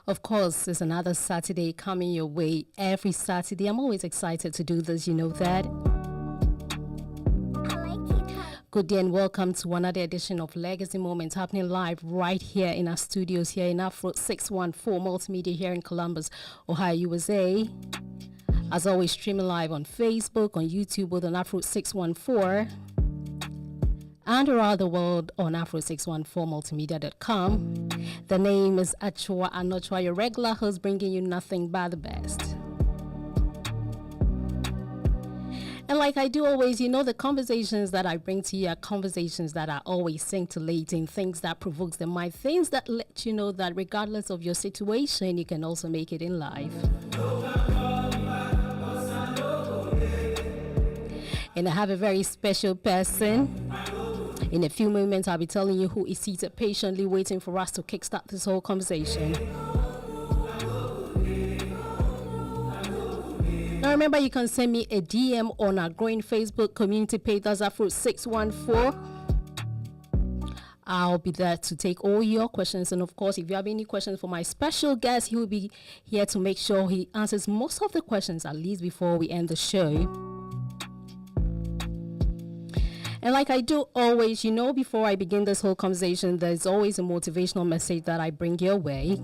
Of course, it's another Saturday coming your way every Saturday. I'm always excited to do this, you know that. Good day and welcome to another edition of Legacy Moments happening live right here in our studios here in Afro 614 Multimedia here in Columbus, Ohio, USA. As always, streaming live on Facebook, on YouTube with an Afro 614 and around the world on Afro614multimedia.com. The name is Achua Anochwa, your regular host bringing you nothing but the best. And like I do always, you know, the conversations that I bring to you are conversations that are always scintillating, things that provokes the mind, things that let you know that regardless of your situation, you can also make it in life. And I have a very special person. In a few moments, I'll be telling you who is seated patiently waiting for us to kickstart this whole conversation. Now remember, you can send me a DM on our growing Facebook community page, that's Afro 614. I'll be there to take all your questions. And of course, if you have any questions for my special guest, he will be here to make sure he answers most of the questions, at least before we end the show. And like I do always, you know, before I begin this whole conversation, there's always a motivational message that I bring your way.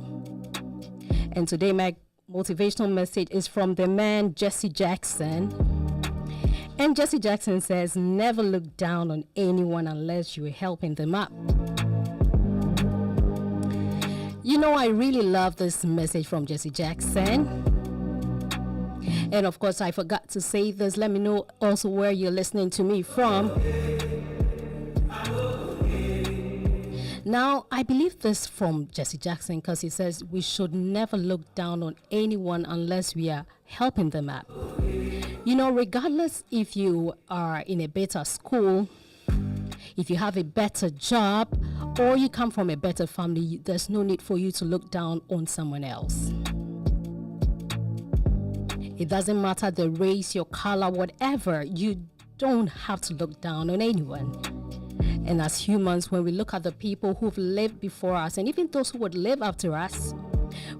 And today my motivational message is from the man Jesse Jackson. And Jesse Jackson says, never look down on anyone unless you're helping them up. You know, I really love this message from Jesse Jackson. And of course, I forgot to say this. Let me know also where you're listening to me from. Now, I believe this from Jesse Jackson because he says we should never look down on anyone unless we are helping them out. You know, regardless if you are in a better school, if you have a better job, or you come from a better family, there's no need for you to look down on someone else. It doesn't matter the race, your color, whatever. You don't have to look down on anyone. And as humans, when we look at the people who've lived before us, and even those who would live after us,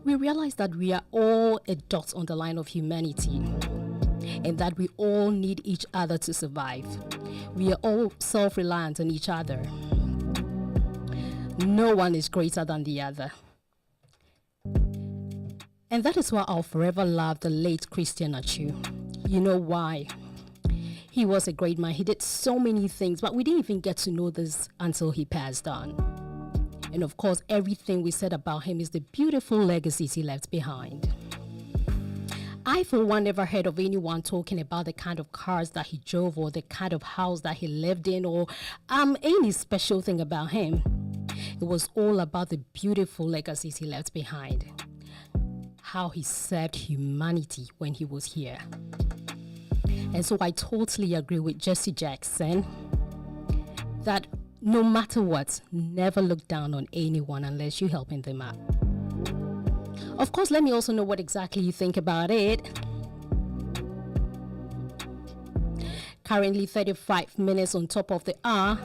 we realize that we are all a dot on the line of humanity, and that we all need each other to survive. We are all self-reliant on each other. No one is greater than the other. And that is why I'll forever love the late Christian Achu. You know why? He was a great man. He did so many things, but we didn't even get to know this until he passed on. And of course, everything we said about him is the beautiful legacies he left behind. I, for one, never heard of anyone talking about the kind of cars that he drove or the kind of house that he lived in or any special thing about him. It was all about the beautiful legacies he left behind. How he served humanity when he was here. And so I totally agree with Jesse Jackson that no matter what, never look down on anyone unless you're helping them out. Of course, let me also know what exactly you think about it. Currently 35 minutes on top of the hour.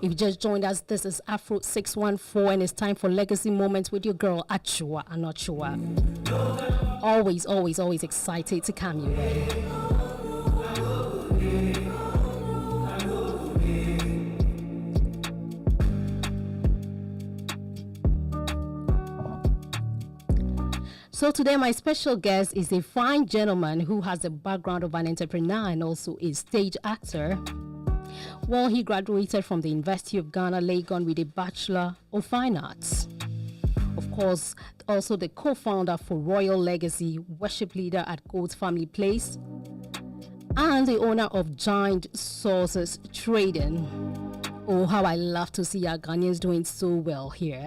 If you just joined us, this is Afro 614 and it's time for Legacy Moments with your girl Achua Anochwa. Always, always, always excited to come your way. So today my special guest is a fine gentleman who has the background of an entrepreneur and also a stage actor. Well, he graduated from the University of Ghana, Legon, with a Bachelor of Fine Arts. Of course, also the co-founder for Royal Legacy, worship leader at God's Family Place, and the owner of Giant Sources Trading. Oh, how I love to see our Ghanaians doing so well here.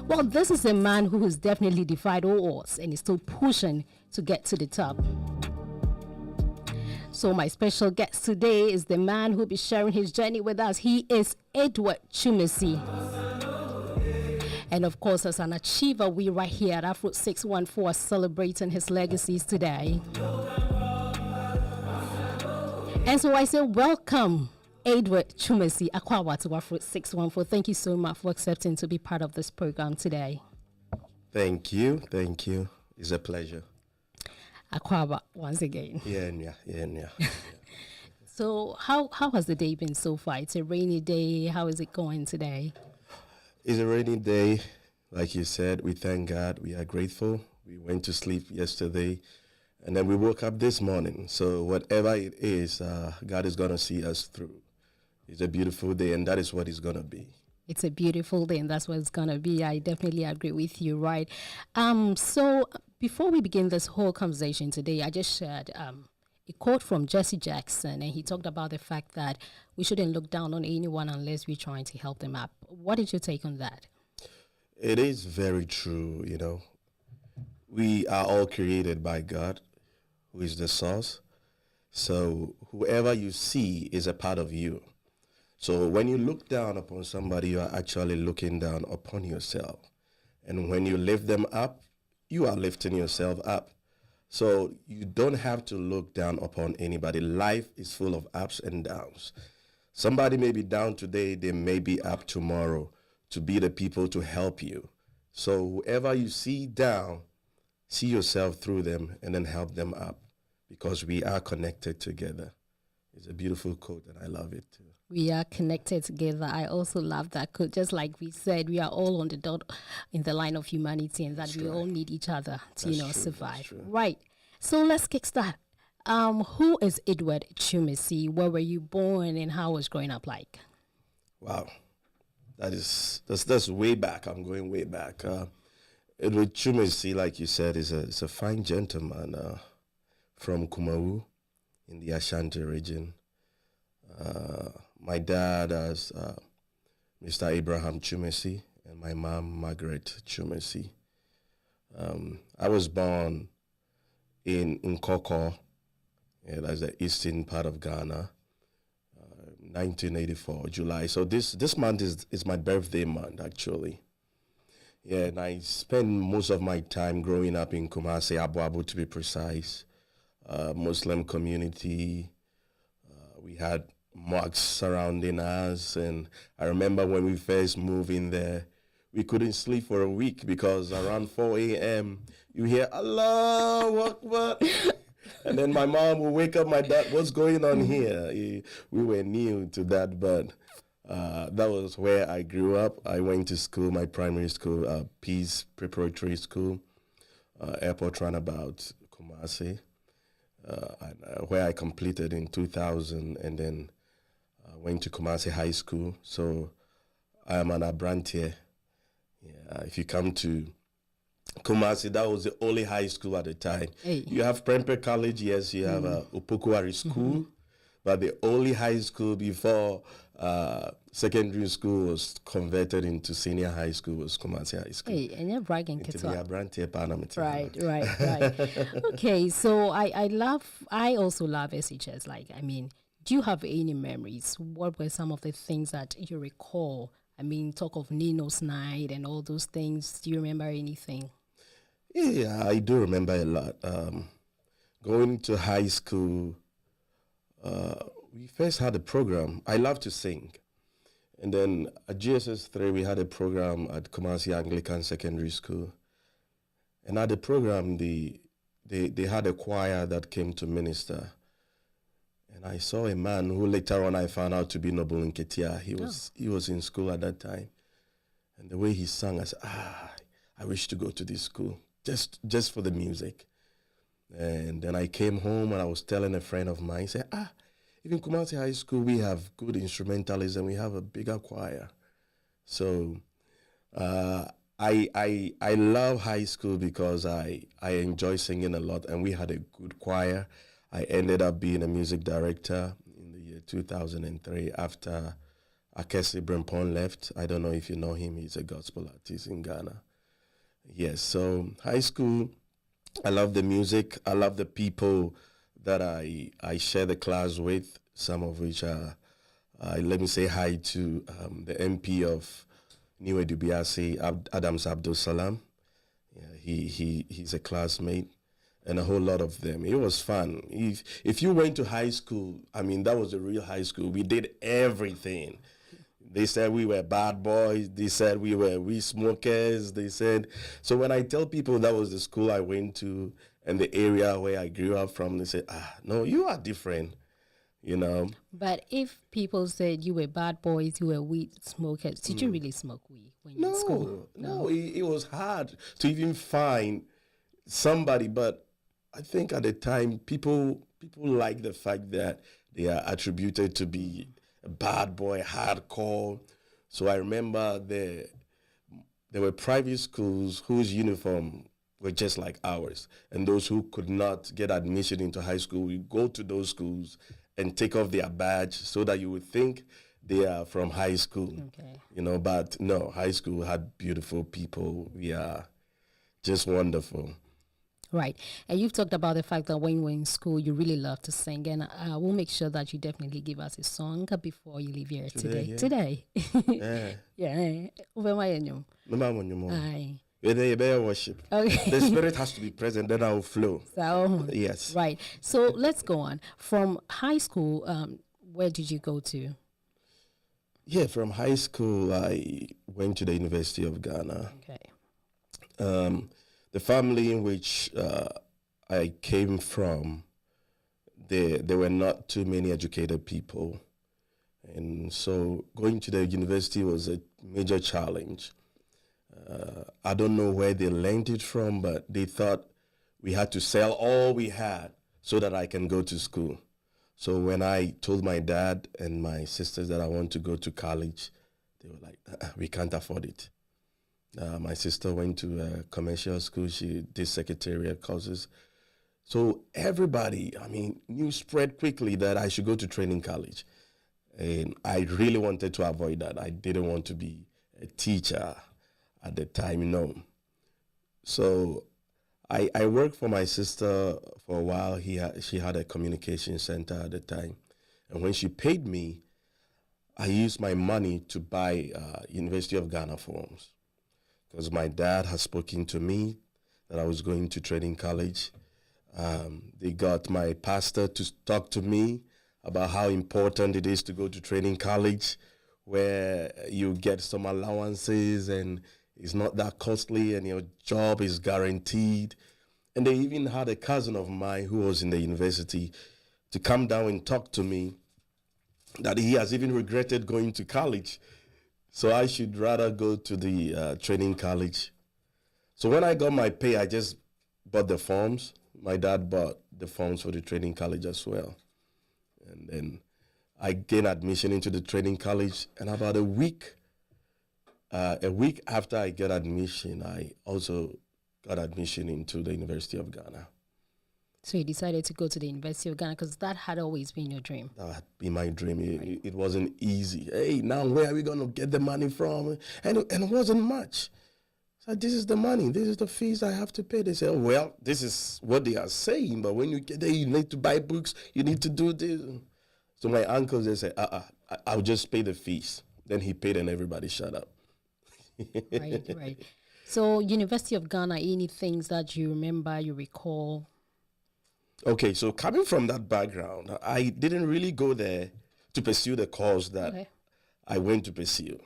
Well, this is a man who has definitely defied all odds and is still pushing to get to the top. So my special guest today is the man who will be sharing his journey with us. He is Edward Twumasi. And of course, as an achiever, we right here at Afro 614 are celebrating his legacies today. And so I say welcome, Edward Twumasi, Akwawa to Afro 614. Thank you so much for accepting to be part of this program today. Thank you. Thank you. It's a pleasure. Akwaba, once again. Yeah. So, how has the day been so far? It's a rainy day. How is it going today? It's a rainy day. Like you said, we thank God. We are grateful. We went to sleep yesterday and then we woke up this morning. So, whatever it is, God is going to see us through. It's a beautiful day, and that is what it's going to be. It's a beautiful day, and that's what it's gonna be. I definitely agree with you, right? So before we begin this whole conversation today, I just shared a quote from Jesse Jackson, and he talked about the fact that we shouldn't look down on anyone unless we're trying to help them up. What is your take on that? It is very true, We are all created by God, who is the source. So whoever you see is a part of you. So when you look down upon somebody, you are actually looking down upon yourself. And when you lift them up, you are lifting yourself up. So you don't have to look down upon anybody. Life is full of ups and downs. Somebody may be down today, they may be up tomorrow to be the people to help you. So whoever you see down, see yourself through them and then help them up because we are connected together. It's a beautiful quote and I love it too. We are connected together. I also love that quote. Just like we said, we are all on the dot in the line of humanity, and that That's we right. all need each other to, That's true, survive. that's true. Right. So let's kickstart. Who is Edward Twumasi? Where were you born, and how was growing up like? Wow. That's way back. I'm going way back. Edward Twumasi, like you said, is a fine gentleman from Kumawu in the Ashanti region. My dad is Mr. Abraham Twumasi and my mom, Margaret Twumasi. I was born in Koko, that's the eastern part of Ghana, 1984, July. So this month is my birthday month, actually. Yeah, and I spent most of my time growing up in Kumasi, Abu Abu to be precise, Muslim community. We had mosques surrounding us, and I remember when we first moved in there, we couldn't sleep for a week because around 4 a.m. you hear Allahu Akbar. And then my mom would wake up my dad, what's going on here? We were new to that, but that was where I grew up. I went to school, my primary school, Peace Preparatory School, Airport Runabout, Kumasi, where I completed in 2000, and then went to Kumasi High School. So I am an Abrantier. Yeah, if you come to Kumasi, that was the only high school at the time. Hey. You have Prempeh College, yes, you have Opokuari School, but the only high school before secondary school was converted into senior high school was Kumasi High School. Hey, and you're bragging, To be Abrantier Parliament. Right. Okay, so I also love SHS. Like, I mean, do you have any memories? What were some of the things that you recall? I mean, talk of Nino's night and all those things. Do you remember anything? Yeah, I do remember a lot. Going to high school, we first had a program. I love to sing. And then at GSS 3, we had a program at Kumasi Anglican Secondary School. And at the program, they had a choir that came to minister. And I saw a man who later on I found out to be Noble Nketia. He was in school at that time. And the way he sang, I said, I wish to go to this school, just for the music. And then I came home and I was telling a friend of mine, he said, even Kumasi High School, we have good instrumentalists and we have a bigger choir. So I love high school because I enjoy singing a lot, and we had a good choir. I ended up being a music director in the year 2003 after Akesi Brempon left. I don't know if you know him. He's a gospel artist in Ghana. Yes, so high school, I love the music. I love the people that I share the class with, some of which are, let me say hi to the MP of Niue Dubiasi, Adams Abdul Salam. Yeah, he's a classmate, and a whole lot of them. It was fun. If you went to high school, I mean, that was a real high school. We did everything. They said we were bad boys. They said we were weed smokers. They said, so when I tell people that was the school I went to and the area where I grew up from, they say, no, you are different, you know. But if people said you were bad boys, you were weed smokers, did you really smoke weed when you were in school? No, it was hard to even find somebody. But I think at the time, people like the fact that they are attributed to be a bad boy, hardcore. So I remember there were private schools whose uniform were just like ours. And those who could not get admission into high school would go to those schools and take off their badge so that you would think they are from high school. Okay. You know, but no, high school had beautiful people. We are just wonderful. Right. And you've talked about the fact that when you were in school, you really love to sing. And we'll make sure that you definitely give us a song before you leave here today. Today. Yeah. Yeah. Aye. Worship. Okay. The spirit has to be present, then I will flow. So, Yes. right. So let's go on. From high school, where did you go to? Yeah, from high school, I went to the University of Ghana. Okay. The family in which I came from, there were not too many educated people. And so going to the university was a major challenge. I don't know where they learned it from, but they thought we had to sell all we had so that I can go to school. So when I told my dad and my sisters that I want to go to college, they were like, we can't afford it. My sister went to a commercial school. She did secretariat courses. So everybody, news spread quickly that I should go to training college. And I really wanted to avoid that. I didn't want to be a teacher at the time, no. So I worked for my sister for a while. She had a communication center at the time. And when she paid me, I used my money to buy University of Ghana forms. Because my dad has spoken to me that I was going to training college. They got my pastor to talk to me about how important it is to go to training college, where you get some allowances and it's not that costly and your job is guaranteed. And they even had a cousin of mine who was in the university to come down and talk to me that he has even regretted going to college. So I should rather go to the training college. So when I got my pay, I just bought the forms. My dad bought the forms for the training college as well. And then I gained admission into the training college. And about a week after I got admission, I also got admission into the University of Ghana. So you decided to go to the University of Ghana because that had always been your dream. That had been my dream. It wasn't easy. Hey, now where are we going to get the money from? And it wasn't much. So this is the money. This is the fees I have to pay. They say, oh, well, this is what they are saying. But when you get there, you need to buy books. You need to do this. So my uncles, they say, I'll just pay the fees. Then he paid and everybody shut up. Right. So University of Ghana, any things that you remember, you recall? Okay, so coming from that background, I didn't really go there to pursue the course that I went to pursue.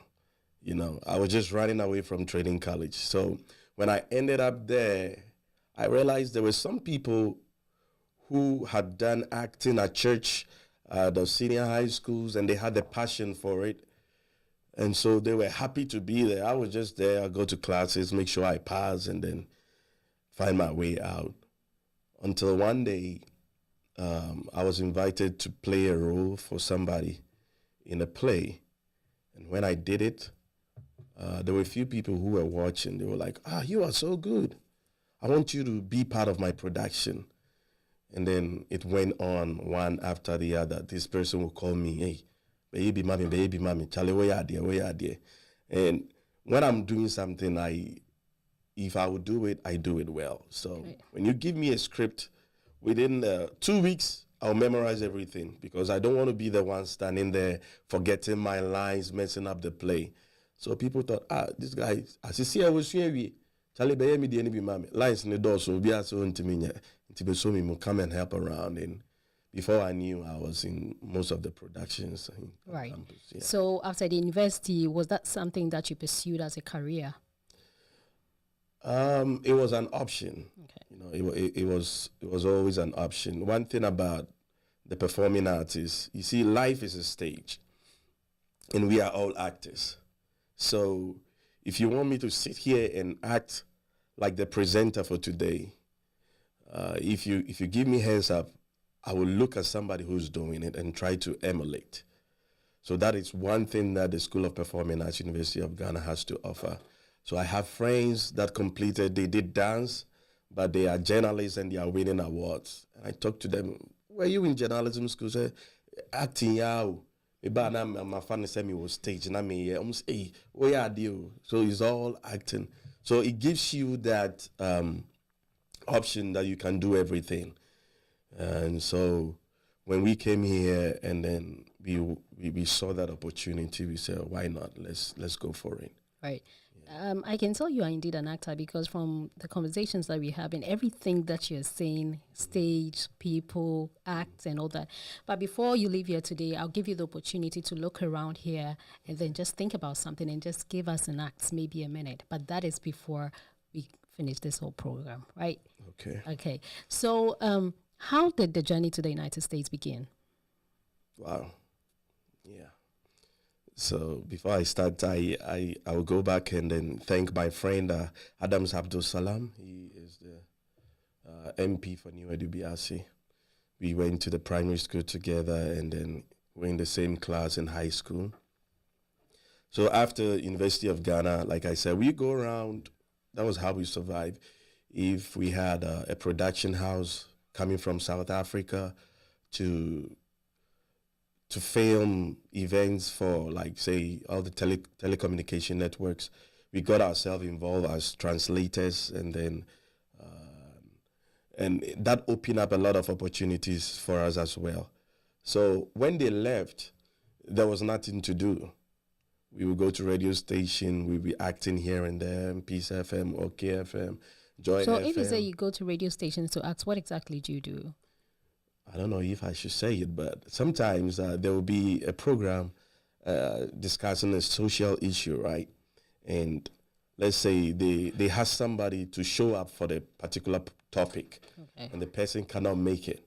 You know, I was just running away from training college. So when I ended up there, I realized there were some people who had done acting at church, the senior high schools, and they had the passion for it. And so they were happy to be there. I was just there. I go to classes, make sure I pass, and then find my way out. Until one day, I was invited to play a role for somebody in a play. And when I did it, there were a few people who were watching. They were like, you are so good. I want you to be part of my production. And then it went on one after the other. This person would call me, hey, baby mommy, Charlie, where you there? And when I'm doing something, if I would do it, I do it well. So when you give me a script, within 2 weeks, I'll memorize everything because I don't want to be the one standing there forgetting my lines, messing up the play. So people thought, this guy, as you see, I was here. Charlie, baby, the enemy, mommy. Lines in the door, so be so intimate. Intimate, so me come and help around. And before I knew, I was in most of the productions on Right. campus. Yeah. So after the university, was that something that you pursued as a career? It was an option. Okay. You know, it was always an option. One thing about the performing arts is, you see, life is a stage, and we are all actors. So if you want me to sit here and act like the presenter for today, if you give me hands up, I will look at somebody who's doing it and try to emulate. So that is one thing that the School of Performing Arts, University of Ghana, has to offer. So I have friends that they did dance, but they are journalists and they are winning awards. And I talk to them, were you in journalism school? Say, acting, yeah. My family said me was stage, and I mean, yeah, almost, hey, what you do? So it's all acting. So it gives you that option that you can do everything. And so when we came here and then we saw that opportunity, we said, why not? Let's go for it. Right. I can tell you are indeed an actor because from the conversations that we have and everything that you're saying, stage, people, acts and all that. But before you leave here today, I'll give you the opportunity to look around here and then just think about something and just give us an act, maybe a minute. But that is before we finish this whole program, right? Okay. Okay. So how did the journey to the United States begin? Wow. Yeah. So before I start, I will go back and then thank my friend Adams Abdul Salam. He is the MP for New Edubiasi. We went to the primary school together and then we're in the same class in high school. So after University of Ghana, like I said, we go around. That was how we survived. If we had a production house coming from South Africa to film events for, like, say, all the telecommunication networks, we got ourselves involved as translators, and then and that opened up a lot of opportunities for us as well. So when they left, there was nothing to do. We would go to radio station, we'd be acting here and there, Peace FM or KFM, Joy FM. So if you say you go to radio stations to act, what exactly do you do? I don't know if I should say it, but sometimes there will be a program discussing a social issue, right? And let's say they have somebody to show up for the particular topic, Okay. and the person cannot make it.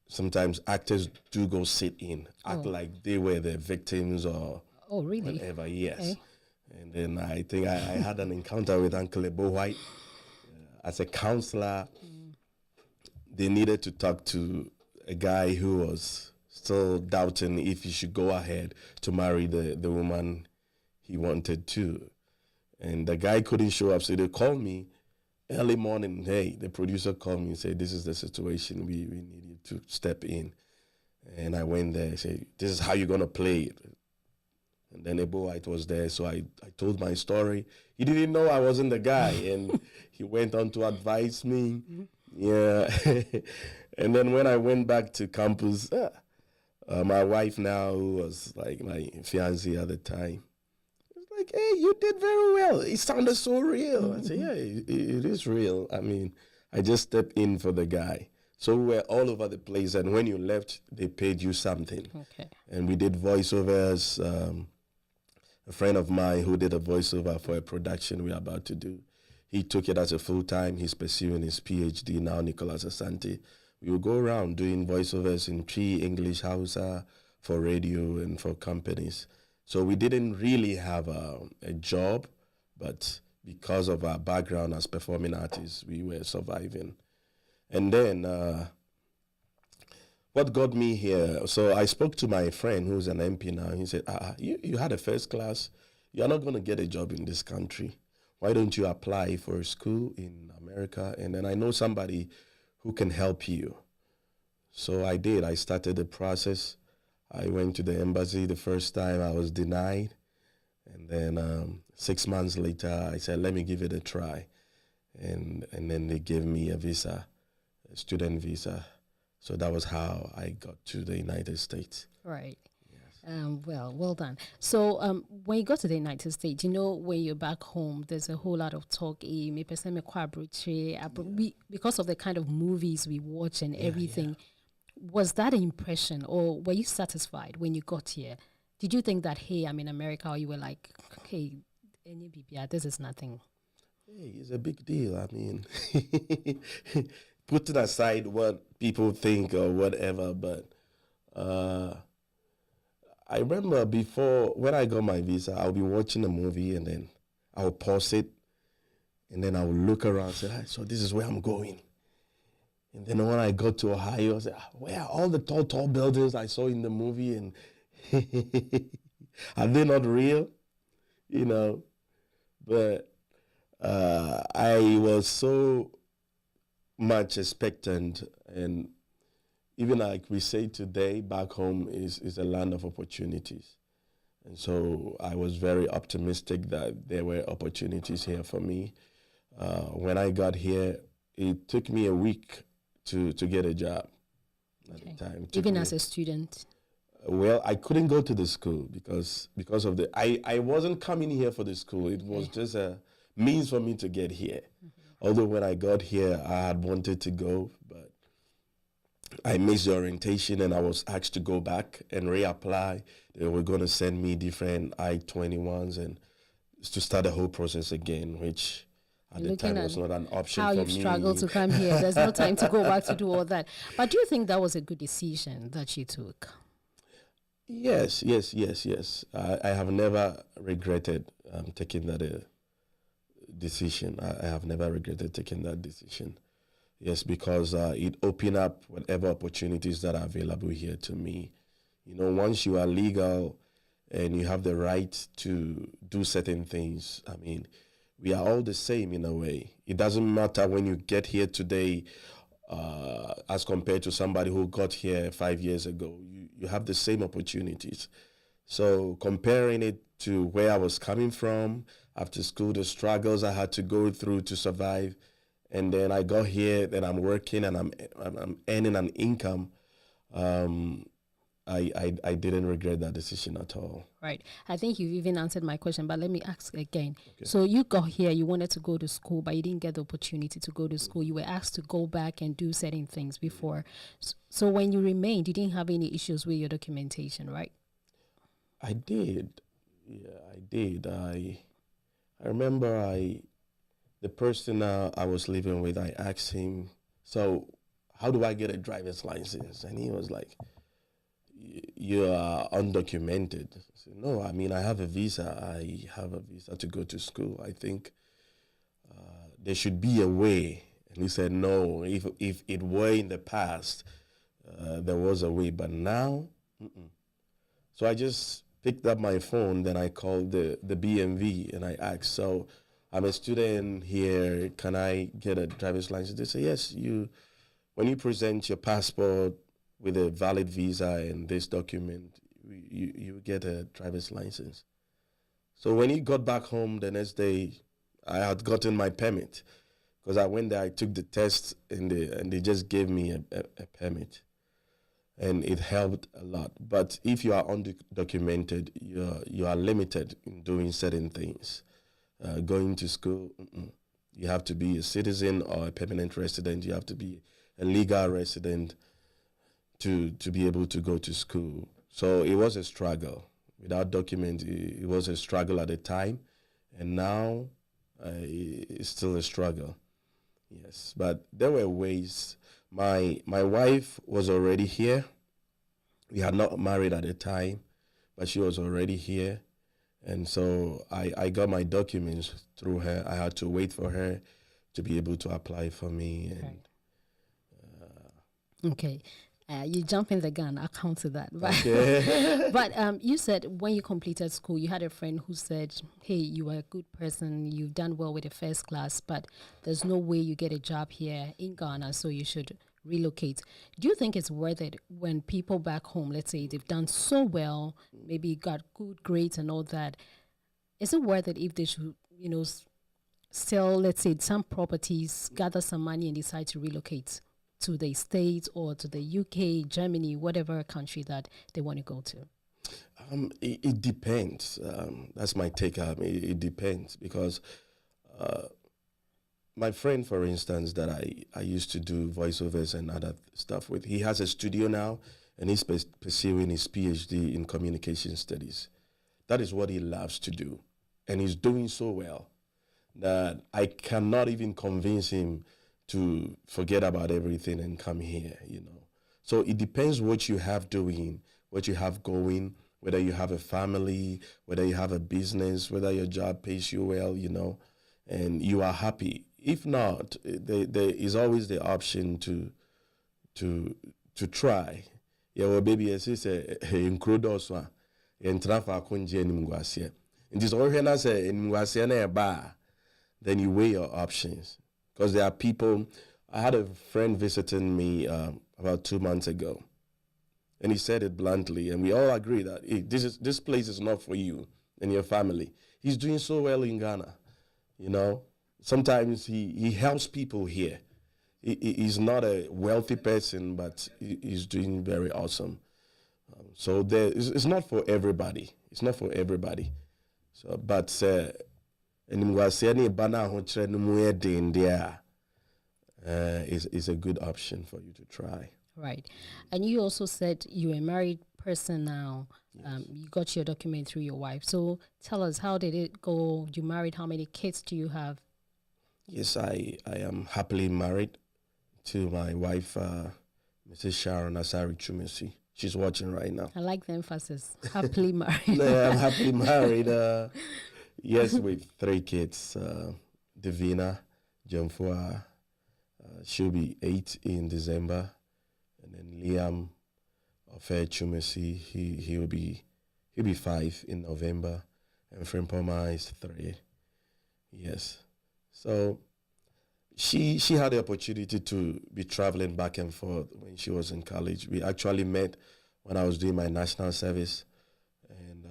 Sometimes actors do go sit in, act like they were the victims or Oh, really? whatever, yes. Okay. And then I think I had an encounter with Uncle Ebo White. As a counselor, they needed to talk to a guy who was still doubting if he should go ahead to marry the woman he wanted to. And the guy couldn't show up, so they called me early morning. Hey, the producer called me and said, this is the situation. We need you to step in. And I went there and said, this is how you're going to play it. And then Ebo White was there, so I told my story. He didn't know I wasn't the guy, and he went on to advise me. Yeah. And then when I went back to campus, my wife now, who was like my fiancée at the time, was like, hey, you did very well. It sounded so real. I said, yeah, it is real. I mean, I just stepped in for the guy. So we were all over the place, and when you left, they paid you something. Okay. And we did voiceovers. A friend of mine who did a voiceover for a production we're about to do, he took it as a full-time. He's pursuing his PhD now, Nicholas Asante. We would go around doing voiceovers in Tree, English, Hausa, for radio and for companies. So we didn't really have a job, but because of our background as performing artists, we were surviving. And then what got me here, so I spoke to my friend who's an MP now. He said, you had a first class. You're not going to get a job in this country. Why don't you apply for a school in America? And then I know somebody who can help you. So I did. I started the process. I went to the embassy the first time. I was denied. And then 6 months later, I said, let me give it a try. And then they gave me a visa, a student visa. So that was how I got to the United States. Right. Well done. So when you got to the United States, you know, when you're back home, there's a whole lot of talk. Because of the kind of movies we watch and everything. was that an impression, or were you satisfied when you got here? Did you think that, hey, I'm in America, or you were like, hey, this is nothing? Hey, it's a big deal. I mean, putting aside what people think or whatever, but I remember before, when I got my visa, I'll be watching a movie and then I'll pause it and then I'll look around and say, so this is where I'm going. And then when I got to Ohio, I said, where are all the tall buildings I saw in the movie? And are they not real? You know, but I was so much expectant, and even like we say today, back home is a land of opportunities. And so I was very optimistic that there were opportunities here for me. When I got here, it took me a week to get a job at the time. Even as a student? Well, I couldn't go to the school because of the I wasn't coming here for the school. It was just a means for me to get here. Although when I got here, I had wanted to go, but I missed the orientation and I was asked to go back and reapply. They were going to send me different I-21s and to start the whole process again, which at the time was not an option for me. How you struggled to come here. There's no time to go back to do all that. But do you think that was a good decision that you took? Yes. I have never regretted taking that decision. I have never regretted taking that decision. Yes, because it opened up whatever opportunities that are available here to me. You know, once you are legal and you have the right to do certain things, I mean, we are all the same in a way. It doesn't matter when you get here today as compared to somebody who got here 5 years ago. You have the same opportunities. So comparing it to where I was coming from, after school, the struggles I had to go through to survive, and then I got here, then I'm working and I'm earning an income. I didn't regret that decision at all. Right. I think you even answered my question, but let me ask again. Okay. So you got here, you wanted to go to school, but you didn't get the opportunity to go to school. You were asked to go back and do certain things before. So when you remained, you didn't have any issues with your documentation, right? I did. Yeah, I did. I remember the person I was living with, I asked him, so how do I get a driver's license? And he was like, you are undocumented. I said, no, I mean, I have a visa. I have a visa to go to school. I think there should be a way. And he said, no, if it were in the past, there was a way, but now, So I just picked up my phone, then I called the BMV and I asked, so I'm a student here, can I get a driver's license? They say, yes, when you present your passport with a valid visa and this document, you get a driver's license. So when he got back home the next day, I had gotten my permit because I went there, I took the test, and they just gave me a permit. And it helped a lot. But if you are undocumented, you are limited in doing certain things. Going to school, you have to be a citizen or a permanent resident. You have to be a legal resident to be able to go to school. So it was a struggle. Without documents, it was a struggle at the time. And now it's still a struggle. Yes, but there were ways. My wife was already here. We had not married at the time, but she was already here. And so I got my documents through her. I had to wait for her to be able to apply for me. And okay. You jump in the gun. I'll counter that. But, okay. But you said when you completed school, you had a friend who said, hey, you are a good person. You've done well with the first class, but there's no way you get a job here in Ghana, so you should relocate. Do you think it's worth it when people back home, let's say they've done so well, maybe got good grades and all that, is it worth it if they should, sell, let's say, some properties, gather some money and decide to relocate to the States or to the UK, Germany, whatever country that they want to go to? It depends. That's my take. It depends because my friend, for instance, that I used to do voiceovers and other stuff with, he has a studio now, and he's pursuing his PhD in communication studies. That is what he loves to do, and he's doing so well that I cannot even convince him to forget about everything and come here, you know. So it depends what you have doing, what you have going, whether you have a family, whether you have a business, whether your job pays you well, you know, and you are happy. If not, there is always the option to try. Yeah, well, baby, as I say, include and travel kunje nimguasia. And this already na say nimguasia na ba. Then you weigh your options, because there are people. I had a friend visiting me about 2 months ago, and he said it bluntly, and we all agree that hey, this place is not for you and your family. He's doing so well in Ghana, you know. Sometimes he helps people here. He's not a wealthy person, but he's doing very awesome. So it's not for everybody. It's not for everybody. So, but is a good option for you to try. Right. And you also said you're a married person now. Yes. You got your document through your wife. So tell us, how did it go? You married? How many kids do you have? Yes, I am happily married to my wife, Mrs. Sharon Asari Twumasi. She's watching right now. I like the emphasis. Happily married. Yeah, I'm happily married. Yes, with 3 kids. Divina, Jemfua, she'll be 8 in December. And then Liam Ofe Twumasi, he'll be 5 in November. And Frimpoma is 3. Yes. So she had the opportunity to be traveling back and forth when she was in college. We actually met when I was doing my national service, and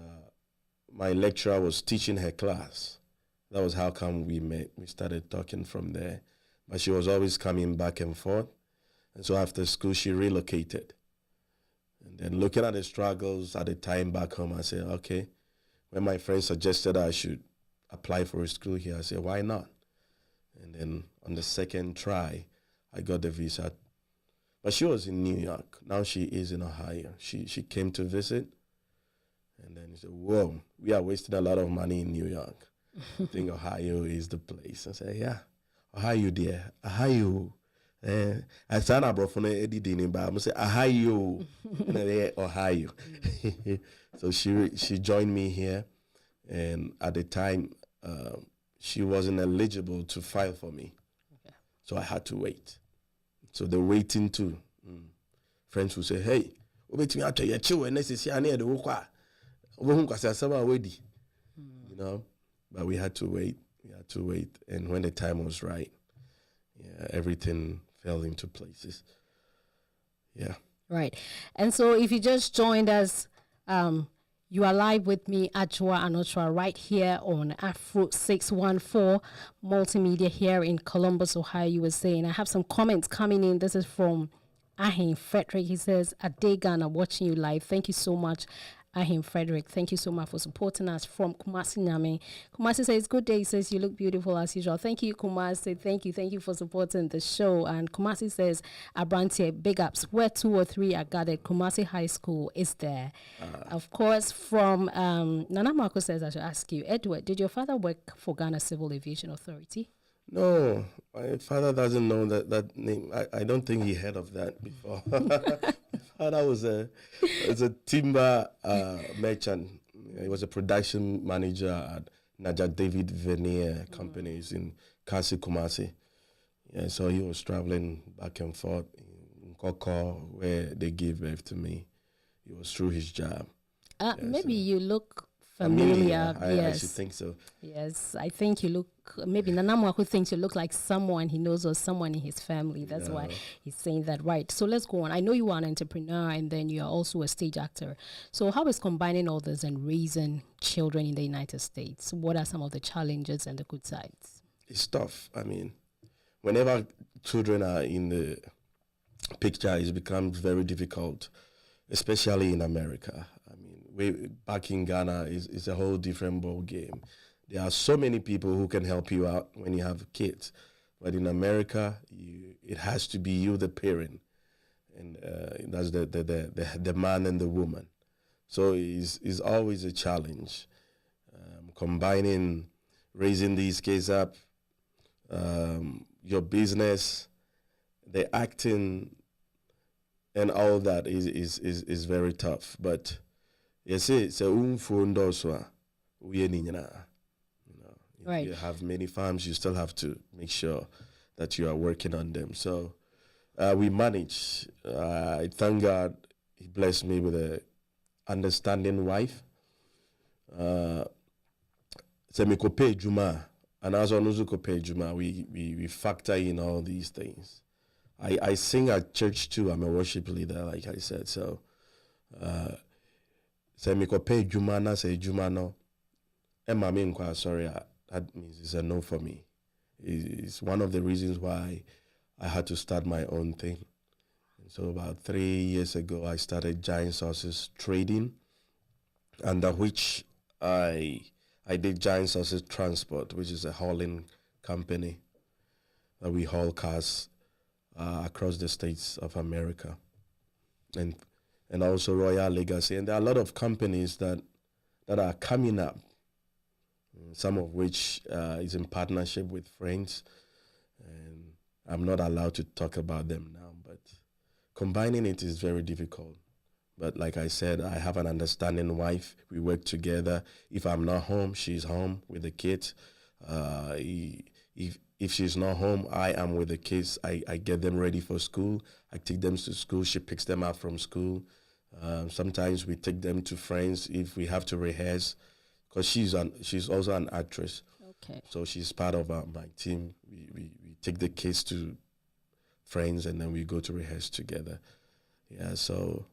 my lecturer was teaching her class. That was how come we met. We started talking from there. But she was always coming back and forth. And so after school, she relocated. And then looking at the struggles at the time back home, I said, okay. When my friend suggested I should apply for a school here, I said, why not? And then on the second try, I got the visa. But she was in New York. Now she is in Ohio. She came to visit. And then he said, whoa, we are wasting a lot of money in New York. I think Ohio is the place. I said, yeah, Ohio, dear. Ohio. I signed up for editing, but I say Ohio. Ohio. So she joined me here. And at the time, she wasn't eligible to file for me. Okay. So I had to wait. So the waiting too. Friends will say, hey, you know, but we had to wait. And when the time was right, yeah, everything fell into places. Yeah. Right. And so if you just joined us, you are live with me, Ajwa Anochwa, right here on Afro 614 Multimedia here in Columbus, Ohio, USA. And I have some comments coming in. This is from Ahin Frederick. He says, Adegana, watching you live. Thank you so much, Ahin Frederick. Thank you so much for supporting us from Kumasi Nyame. Kumasi says, good day. He says, you look beautiful as usual. Thank you, Kumasi. Thank you for supporting the show. And Kumasi says, Abrantie, big ups. Where 2 or 3 are gathered, Kumasi High School is there. Of course, from Nana Marco says, I should ask you, Edward, did your father work for Ghana Civil Aviation Authority? No, my father doesn't know that name. I don't think he heard of that before. My father was a timber merchant. He was a production manager at Najak David Veneer Companies in Kasi, Kumasi. Yeah, so he was traveling back and forth in Koko, where they gave birth to me. It was through his job. Maybe you look familiar. I should think so. Yes, I think you look, maybe Nanamwaku thinks you look like someone he knows or someone in his family. That's why he's saying that. Right. So let's go on. I know you are an entrepreneur and then you are also a stage actor. So how is combining all this and raising children in the United States? What are some of the challenges and the good sides? It's tough. I mean, whenever children are in the picture, it becomes very difficult, especially in America. I mean, back in Ghana is a whole different ball game. There are so many people who can help you out when you have kids. But in America, it has to be you, the parent, and that's the man and the woman. So it's always a challenge. Combining raising these kids up, your business, the acting, and all that is very tough. But yes, it's a umfundoswa uyeninina. If Right. you have many farms, you still have to make sure that you are working on them. So we manage. I thank God He blessed me with a understanding wife. Semikope Juma, and as Onuzukope Juma, we factor in all these things. I sing at church too. I'm a worship leader, like I said. So, Semikope Juma na say Juma no. Emma Minkwa, sorry, that means it's a no for me. It's one of the reasons why I had to start my own thing. And so about 3 years ago, I started Giant Sources Trading, under which I did Giant Sources Transport, which is a hauling company that we haul cars across the states of America, and also Royal Legacy. And there are a lot of companies that are coming up, some of which is in partnership with friends, and I'm not allowed to talk about them now, but combining it is very difficult. But like I said, I have an understanding wife. We work together. If I'm not home, she's home with the kids. If she's not home, I am with the kids. I get them ready for school. I take them to school. She picks them up from school. Sometimes we take them to friends if we have to rehearse, because she's also an actress. Okay. So she's part of my team. We take the kids to friends, and then we go to rehearse together. Yeah, so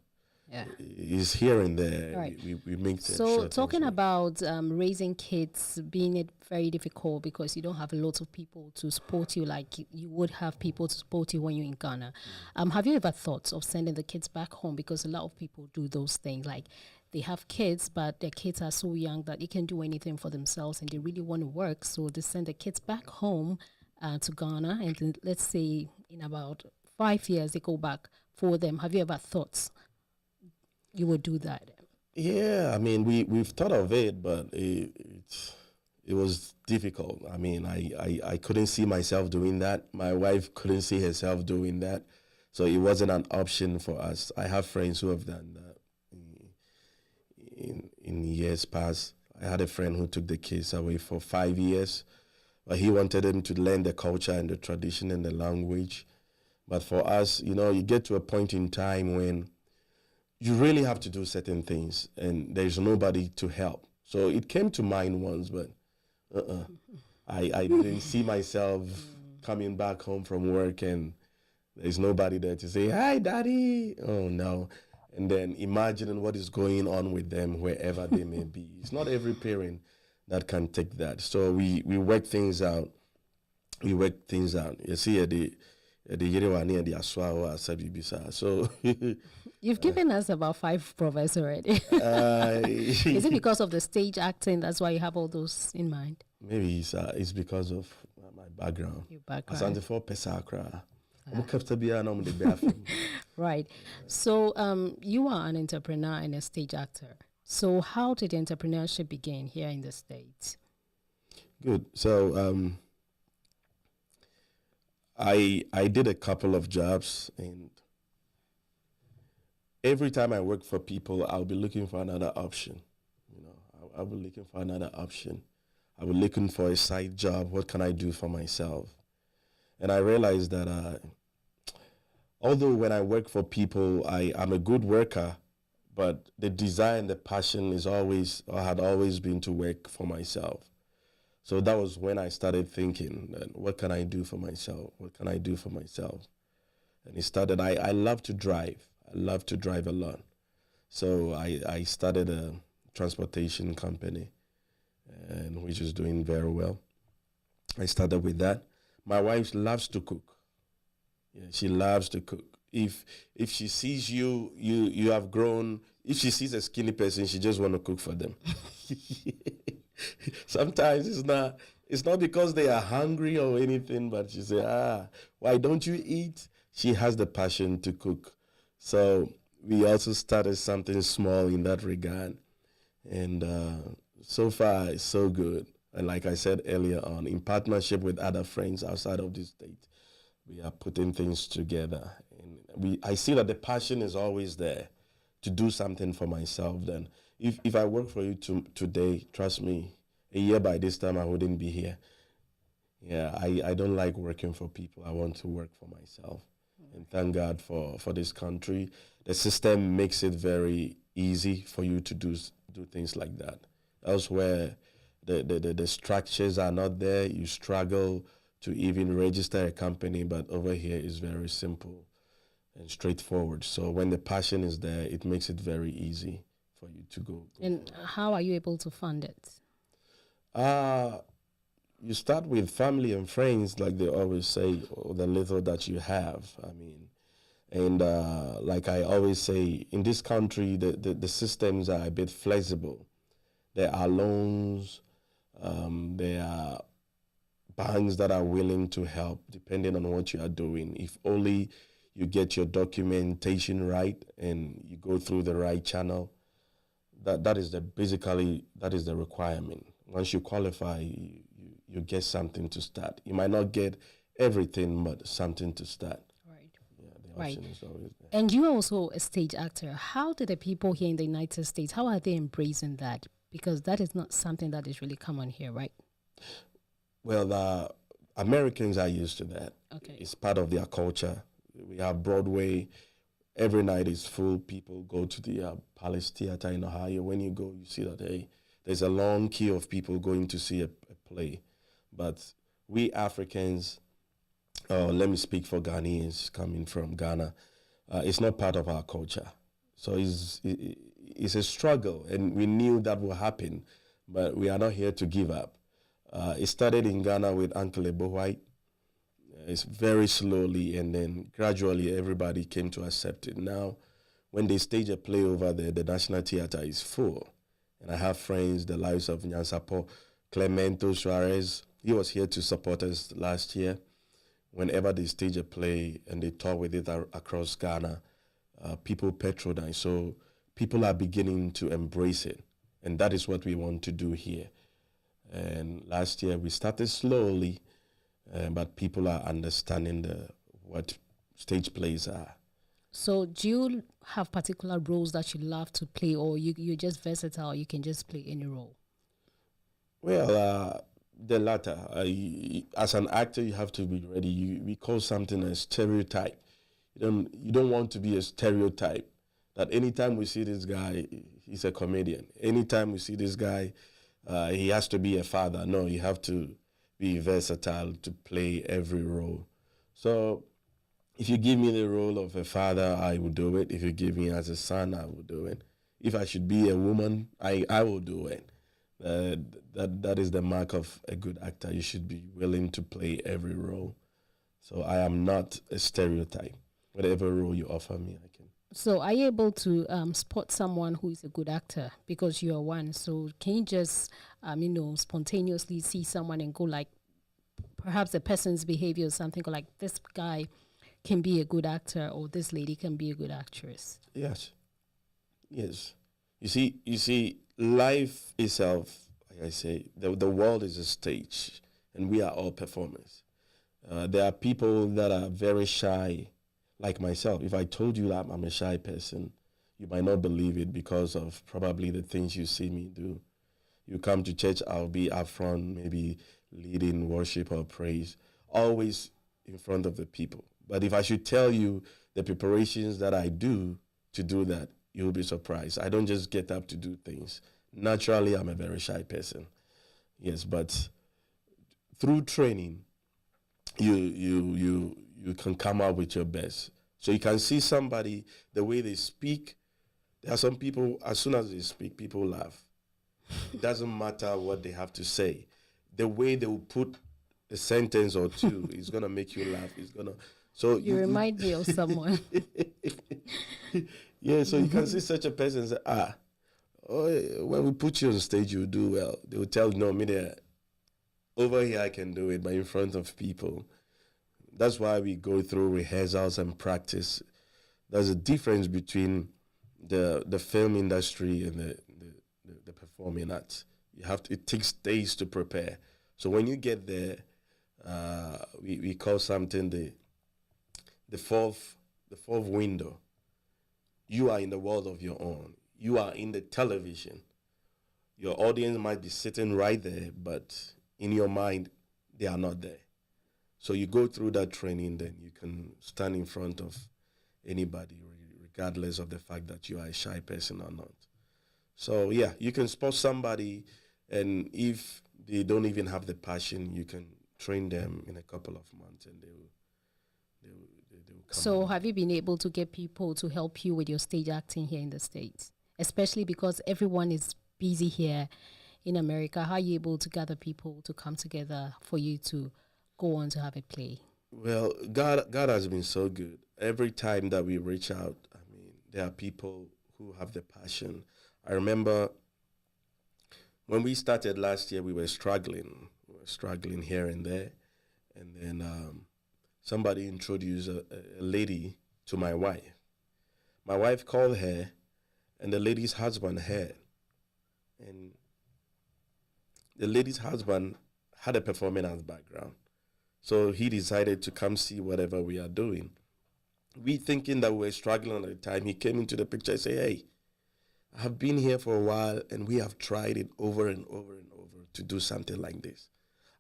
Yeah. it's here and there. Right. We make the So sure talking things about raising kids being it very difficult because you don't have lots of people to support you like you would have people to support you when you're in Ghana. Have you ever thought of sending the kids back home? Because a lot of people do those things, like they have kids, but their kids are so young that they can do anything for themselves and they really want to work. So they send the kids back home to Ghana, and then let's say in about 5 years they go back for them. Have you ever thought you would do that? Yeah, I mean, we've thought of it, but it was difficult. I mean, I couldn't see myself doing that. My wife couldn't see herself doing that. So it wasn't an option for us. I have friends who have done that in years past. I had a friend who took the kids away for 5 years, but he wanted them to learn the culture and the tradition and the language. But for us, you get to a point in time when you really have to do certain things, and there's nobody to help. So it came to mind once, but I didn't see myself coming back home from work and there's nobody there to say, "Hi, Daddy." Oh, no. And then imagining what is going on with them wherever they may be. It's not every parent that can take that. So we work things out. You see, so You've given us about 5 proverbs already. Is it because of the stage acting? That's why you have all those in mind? maybe it's because of my background. Your background. Asante for Pesakra. Right. So you are an entrepreneur and a stage actor. So how did entrepreneurship begin here in the States? Good. So I did a couple of jobs, and every time I work for people, I'll be looking for another option. I'll be looking for another option. I was looking for a side job. What can I do for myself? And I realized that although when I work for people, I'm a good worker, but the desire and the passion had always been to work for myself. So that was when I started thinking, what can I do for myself? What can I do for myself? And it started, I love to drive. I love to drive a lot. So I started a transportation company, and which is doing very well. I started with that. My wife loves to cook. Yeah, she loves to cook. If she sees you have grown. If she sees a skinny person, she just want to cook for them. Sometimes it's not It's not because they are hungry or anything, but she said, why don't you eat? She has the passion to cook. So we also started something small in that regard. And so far, it's so good. And like I said earlier on, in partnership with other friends outside of the state, we are putting things together. And I see that the passion is always there to do something for myself. Then if I work for you today, trust me, a year by this time I wouldn't be here. Yeah, I don't like working for people. I want to work for myself. And thank God for this country. The system makes it very easy for you to do things like that. Elsewhere, the structures are not there. You struggle to even register a company, but over here is very simple and straightforward. So when the passion is there, it makes it very easy for you to go. And how are you able to fund it? You start with family and friends, like they always say, or the little that you have. I mean, and like I always say, in this country, the systems are a bit flexible. There are loans, there are banks that are willing to help depending on what you are doing. If only you get your documentation right and you go through the right channel, that is the requirement. Once you qualify, you get something to start. You might not get everything, but something to start. Right. Yeah, the option is always there. And you're also a stage actor. How do the people here in the United States, how are they embracing that? Because that is not something that is really common here, right? Well, Americans are used to that. Okay. It's part of their culture. We have Broadway. Every night is full. People go to the Palace Theater in Ohio. When you go, you see that, hey, there's a long queue of people going to see a play. But we Africans, let me speak for Ghanaians coming from Ghana, it's not part of our culture. So it's a struggle, and we knew that would happen, but we are not here to give up. It started in Ghana with Uncle Ebo White. It's very slowly, and then gradually everybody came to accept it. Now, when they stage a play over there, the National Theater is full. And I have friends, the lives of Nyansapo, Clemento Suarez. He was here to support us last year. Whenever they stage a play and they tour with it across Ghana, people patronize. So people are beginning to embrace it. And that is what we want to do here. And last year we started slowly, but people are understanding what stage plays are. So do you have particular roles that you love to play, or you're just versatile, you can just play any role? Well, the latter. As an actor, you have to be ready. We call something a stereotype. You don't want to be a stereotype. That anytime we see this guy, he's a comedian. Anytime we see this guy, he has to be a father. No, you have to be versatile to play every role. So if you give me the role of a father, I will do it. If you give me as a son, I will do it. If I should be a woman, I will do it. That is the mark of a good actor. You should be willing to play every role. So I am not a stereotype. Whatever role you offer me, I can. So are you able to spot someone who is a good actor because you are one? So can you just, spontaneously see someone and go like, perhaps the person's behavior or something, or like this guy can be a good actor or this lady can be a good actress? Yes. You see, life itself, like I say, the world is a stage, and we are all performers. There are people that are very shy, like myself. If I told you that I'm a shy person, you might not believe it because of probably the things you see me do. You come to church, I'll be up front, maybe leading worship or praise, always in front of the people. But if I should tell you the preparations that I do to do that, you'll be surprised. I don't just get up to do things. Naturally, I'm a very shy person. Yes, but through training, you can come out with your best. So you can see somebody, the way they speak. There are some people, as soon as they speak, people laugh. It doesn't matter what they have to say. The way they will put a sentence or two is going to make you laugh. It's going to... So you remind me of someone. Yeah, so you can see such a person and say, when we put you on stage, you do well. They will tell you, no, me there. Over here I can do it, but in front of people. That's why we go through rehearsals and practice. There's a difference between the film industry and the performing arts. You have to, it takes days to prepare. So when you get there, we call something the fourth window. You are in the world of your own. You are in the television. Your audience might be sitting right there, but in your mind, they are not there. So you go through that training, then you can stand in front of anybody, regardless of the fact that you are a shy person or not. So yeah, you can spot somebody, and if they don't even have the passion, you can train them in a couple of months, and they will come. So out. have you been able to get people to help you with your stage acting here in the States? Especially because everyone is busy here in America. How are you able to gather people to come together for you to go on to have a play? Well, God has been so good. Every time that we reach out, I mean, there are people who have the passion. I remember when we started last year, we were struggling. We were struggling here and there. And then somebody introduced a lady to my wife. My wife called her, and the lady's husband heard. And the lady's husband had a performing arts background. So he decided to come see whatever we are doing. We thinking that we were struggling at the time, he came into the picture and said, hey, I have been here for a while and we have tried it over and over and over to do something like this.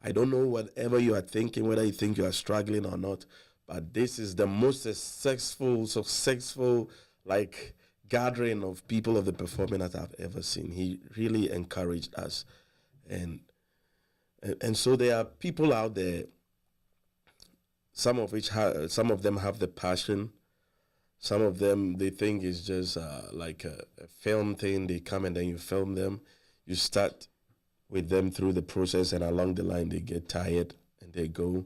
I don't know whatever you are thinking, whether you think you are struggling or not, but this is the most successful like gathering of people of the performing that I've ever seen. He really encouraged us. And so there are people out there, some of them have the passion. Some of them, they think it's just like a film thing. They come and then you film them. You start with them through the process, and along the line they get tired and they go.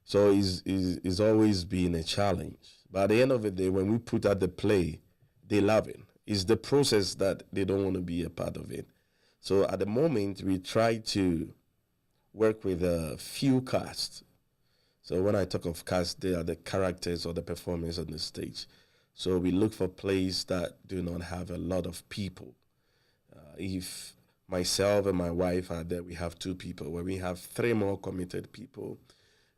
So it's always been a challenge. But at the end of the day, when we put out the play, they love it. It's the process that they don't want to be a part of it. So at the moment, we try to work with a few casts. So when I talk of cast, they are the characters or the performers on the stage. So we look for plays that do not have a lot of people. If myself and my wife are there, we have 2 people. When we have 3 more committed people,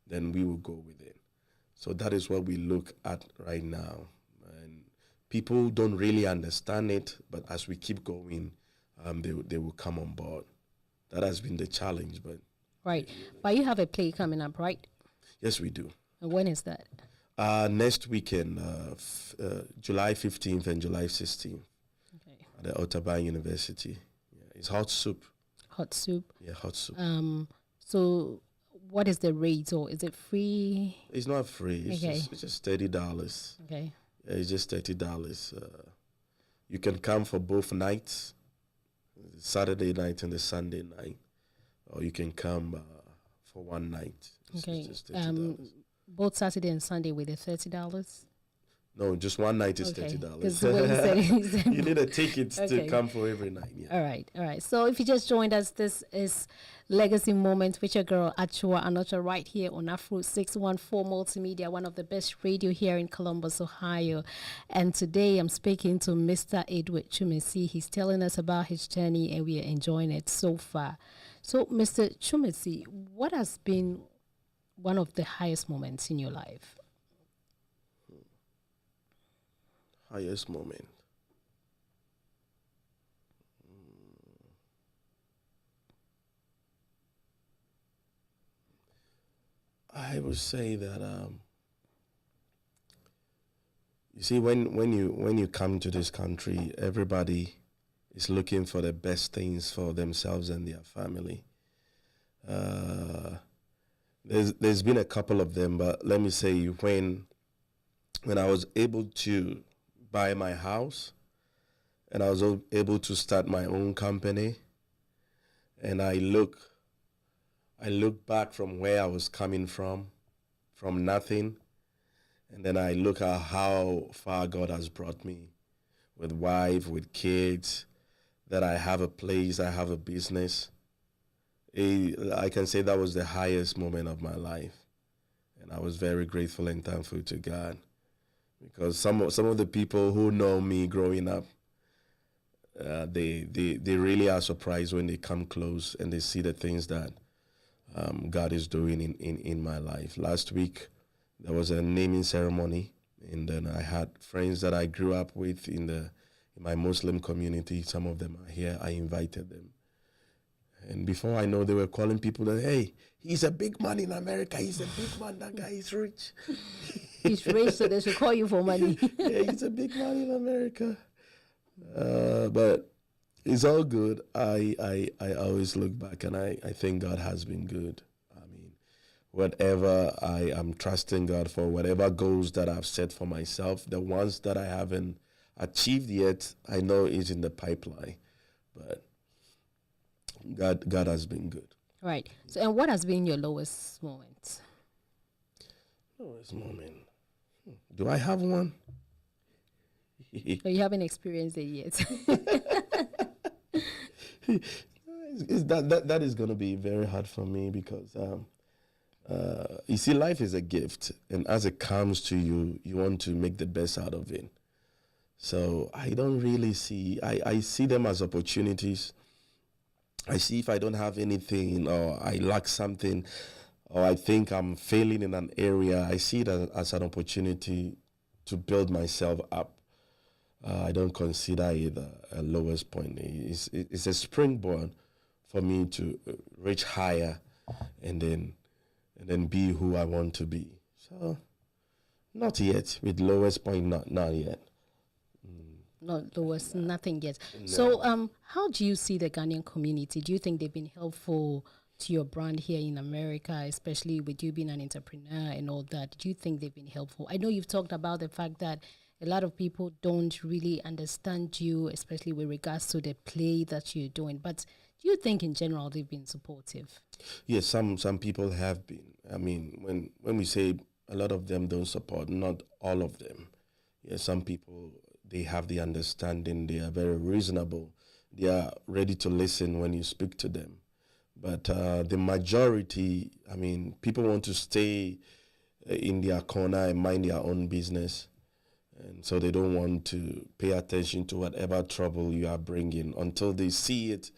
then we will go with it. So that is what we look at right now. And people don't really understand it, but as we keep going, they will come on board. That has been the challenge. But Right. But you have a play coming up, right? yes, we do. And when is that? Next weekend, July 15th and July 16th Okay. at the Otterburn University. Yeah, it's hot soup. Hot soup. Yeah, hot soup. So what is the rate, or is it free? It's not free. It's just $30. Okay. Yeah, it's just $30. You can come for both nights, the Saturday night and the Sunday night, or you can come for one night. It's just $30. Both Saturday and Sunday with the $30. No, just one night is Okay. $30. 'Cause the way you said You need a ticket to Okay. come for every night. Yeah. All right. So if you just joined us, this is Legacy Moment with your girl Achua Anocha right here on Afro 614 Multimedia, one of the best radio here in Columbus, Ohio. And today I'm speaking to Mr. Edward Twumasi. He's telling us about his journey and we are enjoying it so far. So Mr. Twumasi, what has been one of the highest moments in your life? Highest moment. I would say that you see, when you come to this country, everybody is looking for the best things for themselves and their family. There's been a couple of them, but let me say when I was able to buy my house and I was able to start my own company, and I look back from where I was coming from nothing, and then I look at how far God has brought me with wife, with kids, that I have a place, I have a business. I can say that was the highest moment of my life, and I was very grateful and thankful to God, because some of the people who know me growing up, they really are surprised when they come close and they see the things that God is doing in my life. Last week, there was a naming ceremony, and then I had friends that I grew up with in my Muslim community. Some of them are here. I invited them. And before I know, they were calling people that, hey, he's a big man in America. He's a big man. That guy is rich. He's rich, so they should call you for money. Yeah, he's a big man in America. But it's all good. I always look back and I think God has been good. I mean, whatever I am trusting God for, whatever goals that I've set for myself, the ones that I haven't achieved yet, I know is in the pipeline. But God has been good. Right. So, and what has been your lowest moment? Lowest moment. Do I have one? So you haven't experienced it yet. That is going to be very hard for me, because you see, life is a gift, and as it comes to you, you want to make the best out of it. So I don't really see, I see them as opportunities. I see if I don't have anything, or I lack something, or I think I'm failing in an area, I see it as an opportunity to build myself up. I don't consider it a lowest point. It's a springboard for me to reach higher, and then be who I want to be. So, not yet. With lowest point, not yet. Not lowest, nothing yet. No. So, how do you see the Ghanaian community? Do you think they've been helpful to your brand here in America, especially with you being an entrepreneur and all that? Do you think they've been helpful? I know you've talked about the fact that a lot of people don't really understand you, especially with regards to the play that you're doing. But do you think in general they've been supportive? Yes, some people have been. I mean, when we say a lot of them don't support, not all of them. Yes, some people, they have the understanding. They are very reasonable. They are ready to listen when you speak to them. But the majority, I mean, people want to stay in their corner and mind their own business. And so they don't want to pay attention to whatever trouble you are bringing until they see it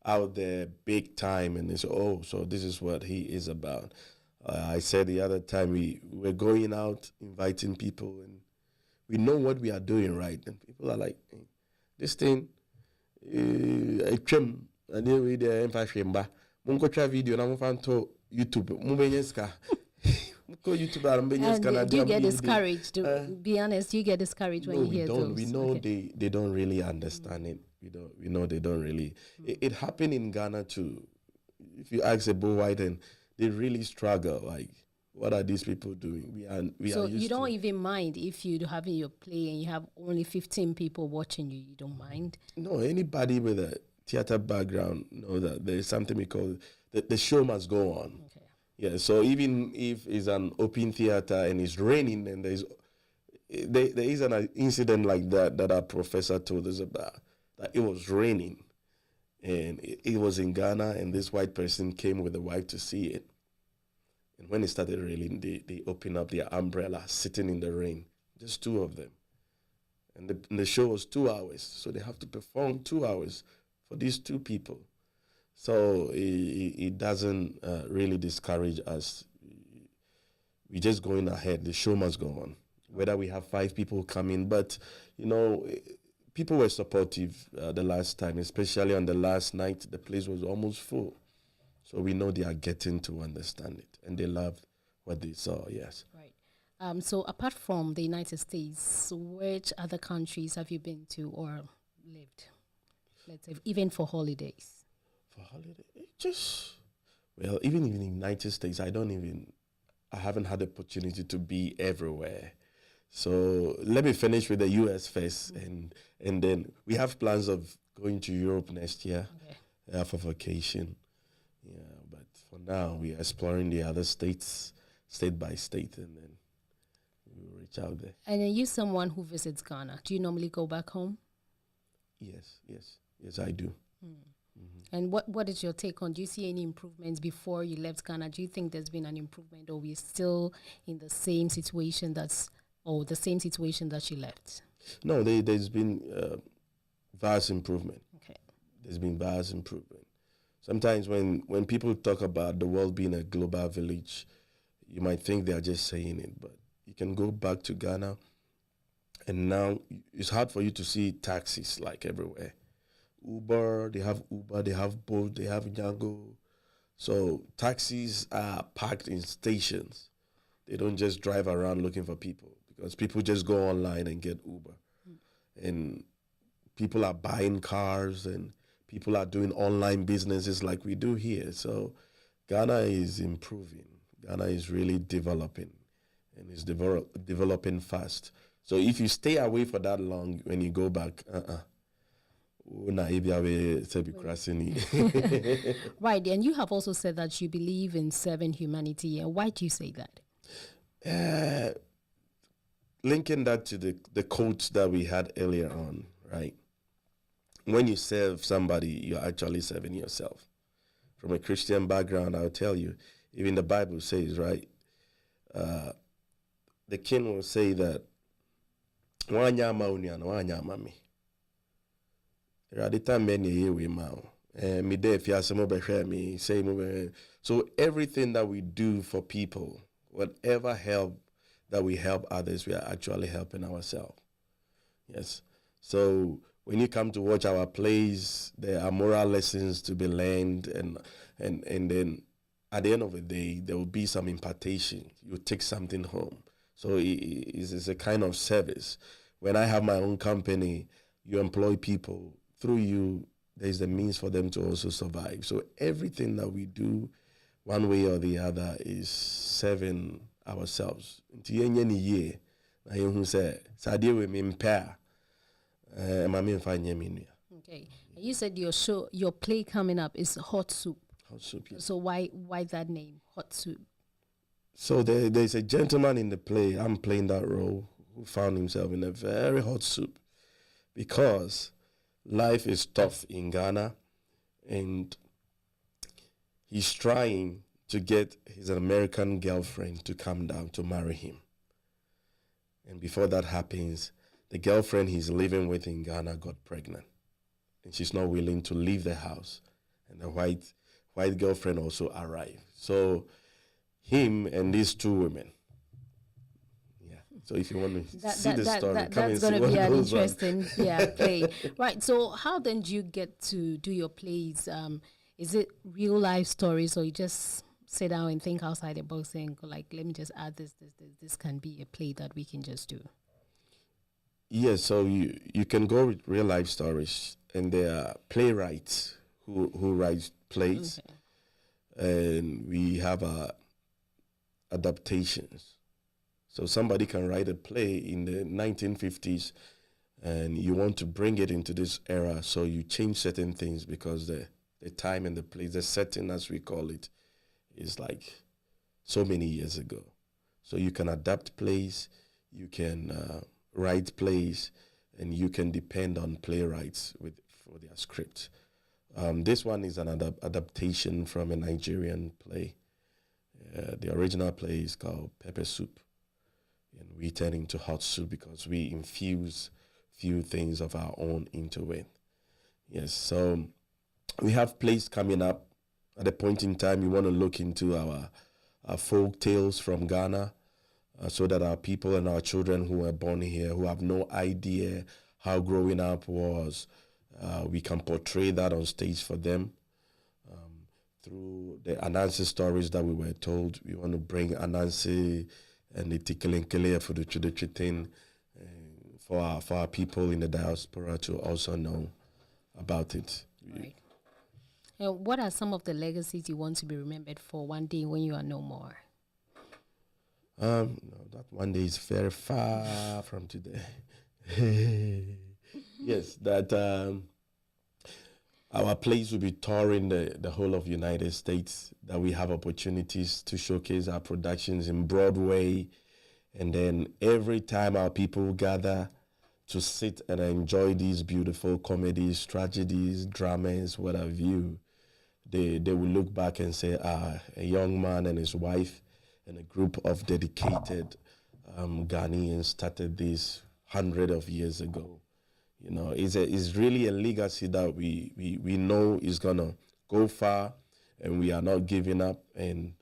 out there big time, and they say, oh, so this is what he is about. I said the other time, we're going out inviting people, and we know what we are doing, right? And people are like, hey, this thing, I trim, and then we there in Fashimba. Munko try video na mufanto YouTube. Mubenyeska. And do you get discouraged? To be honest, you get discouraged when you hear those. We know they don't really understand it. We know they don't really. It happened in Ghana too. If you ask a Bo White, and they really struggle. Like, what are these people doing? So you don't even mind if you having your play and you have only 15 people watching you. You don't mind? No, anybody with a theater background know that there is something we call the show must go on. Okay. Yeah, so even if it's an open theater and it's raining, and there is an incident like that our professor told us about, that it was raining, and it was in Ghana, and this white person came with a wife to see it. And when it started raining, they opened up their umbrella, sitting in the rain, just two of them. And the show was 2 hours, so they have to perform 2 hours for these two people. So it doesn't really discourage us. We're just going ahead. The show must go on. Whether we have 5 people coming, but people were supportive the last time, especially on the last night. The place was almost full. So we know they are getting to understand it, and they love what they saw. Yes. Right. So apart from the United States, which other countries have you been to or lived? Let's say even for holidays. For holiday, even in the United States, I haven't had the opportunity to be everywhere. So let me finish with the US first, and then we have plans of going to Europe next year for vacation. Yeah, but for now we are exploring the other states, state by state, and then we'll reach out there. And are you someone who visits Ghana? Do you normally go back home? Yes, I do. Mm-hmm. And what is your take on? Do you see any improvements before you left Ghana? Do you think there's been an improvement, or we're still in the same situation the same situation that you left? No, there's been vast improvement. Okay. There's been vast improvement. Sometimes when people talk about the world being a global village, you might think they are just saying it, but you can go back to Ghana, and now it's hard for you to see taxis like everywhere. They have Bolt, they have Nyango. So taxis are parked in stations. They don't just drive around looking for people, because people just go online and get Uber. And people are buying cars, and people are doing online businesses like we do here. So Ghana is improving. Ghana is really developing, and is developing fast. So if you stay away for that long, when you go back, Right, and you have also said that you believe in serving humanity. And why do you say that? Linking that to the quote that we had earlier on, right? When you serve somebody, you're actually serving yourself. From a Christian background, I'll tell you, even the Bible says, right? The king will say that, "Wanyama uniana, wanyama me." So everything that we do for people, whatever help that we help others, we are actually helping ourselves. Yes. So when you come to watch our plays, there are moral lessons to be learned, and then at the end of the day, there will be some impartation. You take something home. So it's a kind of service. When I have my own company, you employ people. Through you, there's the means for them to also survive. So everything that we do, one way or the other, is serving ourselves. Okay. You said your play coming up is Hot Soup. Hot Soup, yes. So why that name, Hot Soup? So there's a gentleman in the play, I'm playing that role, who found himself in a very hot soup, because life is tough in Ghana, and he's trying to get his American girlfriend to come down to marry him. And before that happens, the girlfriend he's living with in Ghana got pregnant, and she's not willing to leave the house. And the white girlfriend also arrived. So him and these two women. Yeah. So if you want to see the story, come and see what goes on. That's going to be an interesting play. Right. So how then do you get to do your plays? Is it real life stories, or you just sit down and think outside the box and go like, let me just add this. This can be a play that we can just do? Yes. So you can go with real life stories, and there are playwrights who write plays, and we have adaptations. So somebody can write a play in the 1950s, and you want to bring it into this era, so you change certain things because the time and the place, the setting as we call it, is like so many years ago. So you can adapt plays, you can write plays, and you can depend on playwrights for their script. This one is an adaptation from a Nigerian play. The original play is called Pepper Soup, and we turn into Hot Soup because we infuse few things of our own into it. Yes, so we have plays coming up. At a point in time, we want to look into our folk tales from Ghana, so that our people and our children who were born here, who have no idea how growing up was, we can portray that on stage for them. Through the Anansi stories that we were told, we want to bring Anansi and the Tikelenkele for the thing, for our people in the diaspora to also know about it. Right. What are some of the legacies you want to be remembered for one day when you are no more? No, that one day is very far from today. Yes, that our plays will be touring the whole of the United States, that we have opportunities to showcase our productions in Broadway. And then every time our people gather to sit and enjoy these beautiful comedies, tragedies, dramas, what have you, they will look back and say, a young man and his wife and a group of dedicated Ghanaians started this hundred of years ago. You know, it's really a legacy that we know is gonna go far, and we are not giving up, and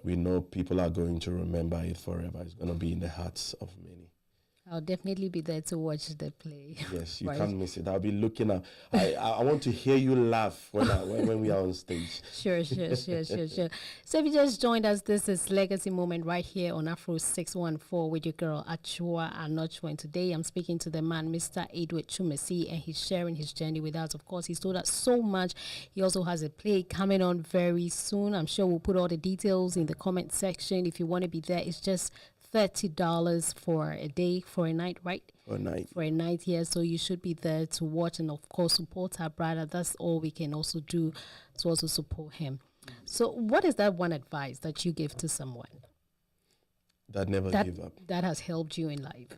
we know people are going to remember it forever. It's gonna be in the hearts of many. I'll definitely be there to watch the play. Yes, you Right. can't miss it. I'll be looking at. I want to hear you laugh when we are on stage. Sure. So if you just joined us, this is Legacy Moment right here on Afro 614 with your girl Achua Anochwa. And today I'm speaking to the man, Mr. Edward Twumasi, and he's sharing his journey with us. Of course, he's told us so much. He also has a play coming on very soon. I'm sure we'll put all the details in the comment section. If you want to be there, it's just $30 for a day, for a night, right? For a night. For a night, yeah. So you should be there to watch and, of course, support our brother. That's all we can also do to also support him. So what is that one advice that you give to someone That never give up. that has helped you in life?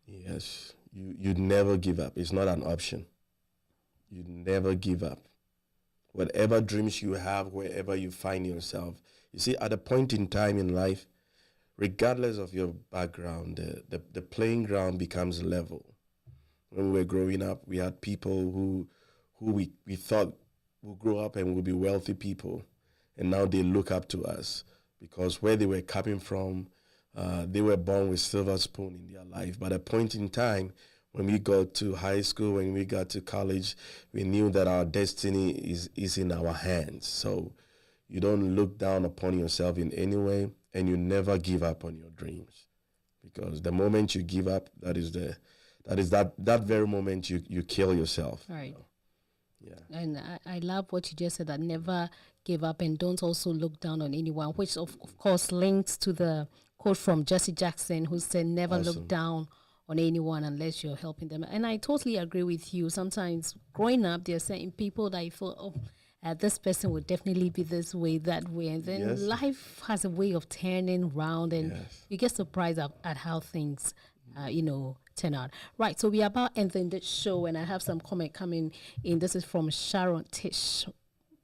Yes, you never give up. It's not an option. You never give up. Whatever dreams you have, wherever you find yourself. You see, at a point in time in life, regardless of your background, the playing ground becomes level. When we were growing up, we had people who we thought would grow up and would be wealthy people, and now they look up to us because where they were coming from, they were born with silver spoon in their life. But at a point in time, when we got to high school, when we got to college, we knew that our destiny is in our hands. So you don't look down upon yourself in any way, and you never give up on your dreams, because the moment you give up, that is that very moment you kill yourself. Right. Yeah. And I love what you just said, that never give up and don't also look down on anyone, which of course links to the quote from Jesse Jackson, who said, never Awesome. look down on anyone unless you're helping them. And I totally agree with you. Sometimes growing up, there are certain people that you feel, this person would definitely be this way, that way. And then Yes. life has a way of turning round, and Yes. you get surprised at how things, turn out. Right, so we are about ending the show, and I have some comment coming in. This is from Sharon Tish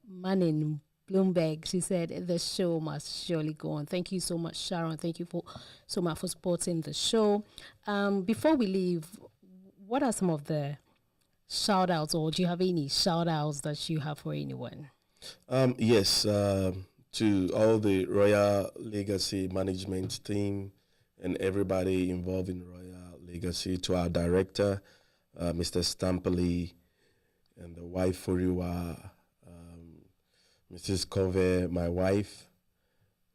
Manning Bloomberg. She said, the show must surely go on. Thank you so much, Sharon. Thank you so much for supporting the show. Before we leave, what are some of the shout outs, or do you have any shout outs that you have for anyone? Yes, to all the Royal Legacy management team and everybody involved in Royal Legacy, to our director, Mr. Stampley, and the wife Furiwa, Mrs. Cove, my wife.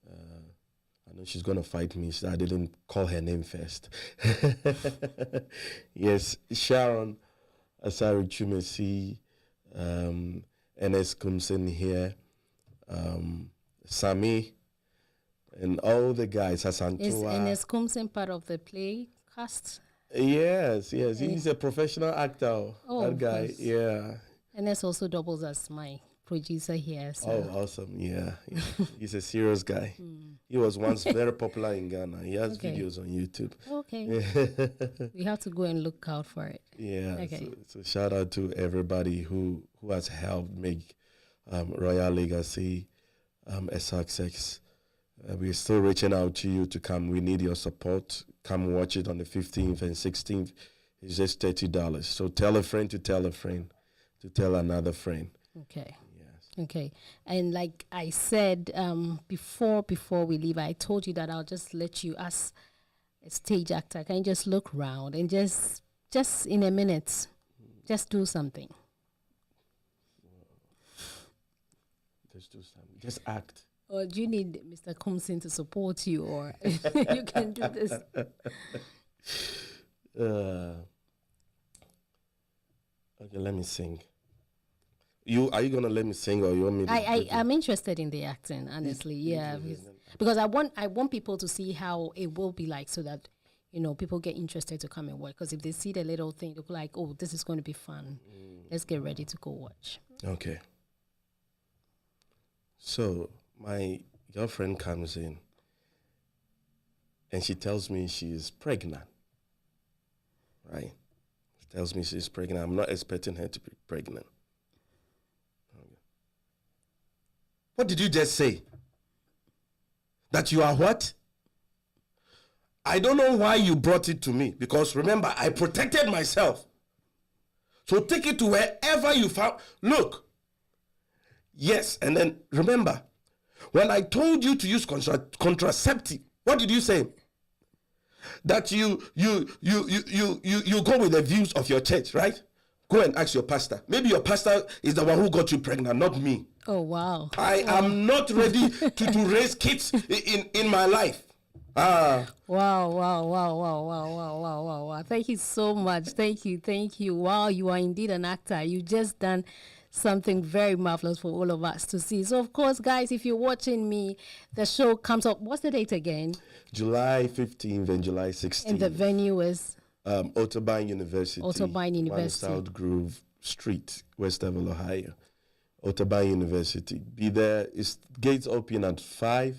I know she's going to fight me, so I didn't call her name first. Yes, Sharon Asari Twumasi, NS Kumsen here, Sami, and all the guys. Is Hasantua. Enes Kumsen part of the play cast? Yes, he's a professional actor. Oh, that guy, yes. yeah. Enes also doubles as my producer here. So. Oh, awesome, yeah. He's a serious guy. He was once very popular in Ghana. He has Okay. videos on YouTube. Okay. We have to go and look out for it. Yeah, Okay. so shout out to everybody who has helped make Royal Legacy a success. We're still reaching out to you to come. We need your support. Come watch it on the 15th and 16th. It's just $30. So tell a friend to tell a friend to tell another friend. Okay. Yes. Okay. And like I said before we leave, I told you that I'll just let you, as a stage actor, can you just look around and just in a minute, just do something. Just do something. Just act. Or do you need Mr. Kumsin to support you, or you can do this? Okay, let me sing. Are you gonna let me sing, or you want me to? I'm interested in the acting, honestly. Yeah, because I want people to see how it will be like, so that people get interested to come and watch. Because if they see the little thing, they'll be like, "Oh, this is going to be fun. Let's get ready to go watch." Okay. So my girlfriend comes in, and she tells me she's pregnant. right? She tells me she's pregnant. I'm not expecting her to be pregnant. What did you just say? That you are what? I don't know why you brought it to me, because remember, I protected myself. So take it to wherever you found. Look. Yes, and then remember, when I told you to use contraceptive, what did you say? That you go with the views of your church, right? Go and ask your pastor. Maybe your pastor is the one who got you pregnant, not me. Oh, wow. I am not ready to raise kids in my life. Wow. Thank you so much. Thank you. Wow, you are indeed an actor. You just done something very marvelous for all of us to see. So, of course, guys, if you're watching me, the show comes up. What's the date again? July 15th and July 16th. And the venue is? Otterbein University. Otterbein University. South Grove Street, West Havel, Ohio. Otterbein University. Be there. It's gates open at 5.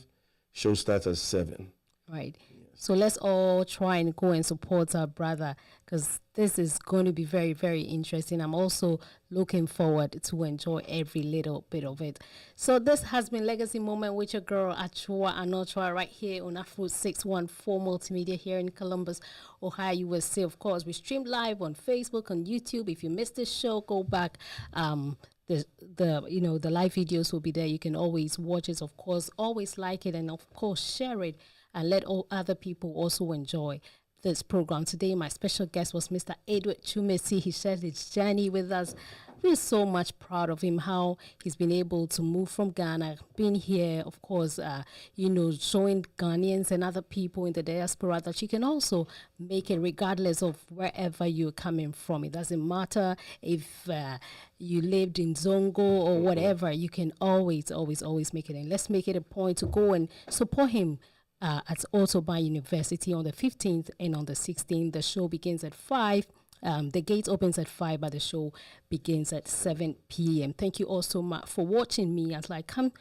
Show starts at 7. Right. So let's all try and go and support our brother, because this is going to be very, very interesting. I'm also looking forward to enjoy every little bit of it. So this has been Legacy Moment with your girl, Achua Anochwa, right here on Afro 614 Multimedia here in Columbus, Ohio, USA. Of course, we stream live on Facebook, on YouTube. If you missed this show, go back. The live videos will be there. You can always watch it. Of course, always like it, and of course, share it. And let all other people also enjoy this program. Today, my special guest was Mr. Edward Twumasi. He shared his journey with us. We're so much proud of him, how he's been able to move from Ghana, being here, of course, showing Ghanaians and other people in the diaspora that you can also make it regardless of wherever you're coming from. It doesn't matter if you lived in Zongo or whatever. You can always make it. And let's make it a point to go and support him at Otterbein University on the 15th and on the 16th. The show begins at 5. The gate opens at 5, but the show begins at 7 p.m. Thank you all so much for watching me as I come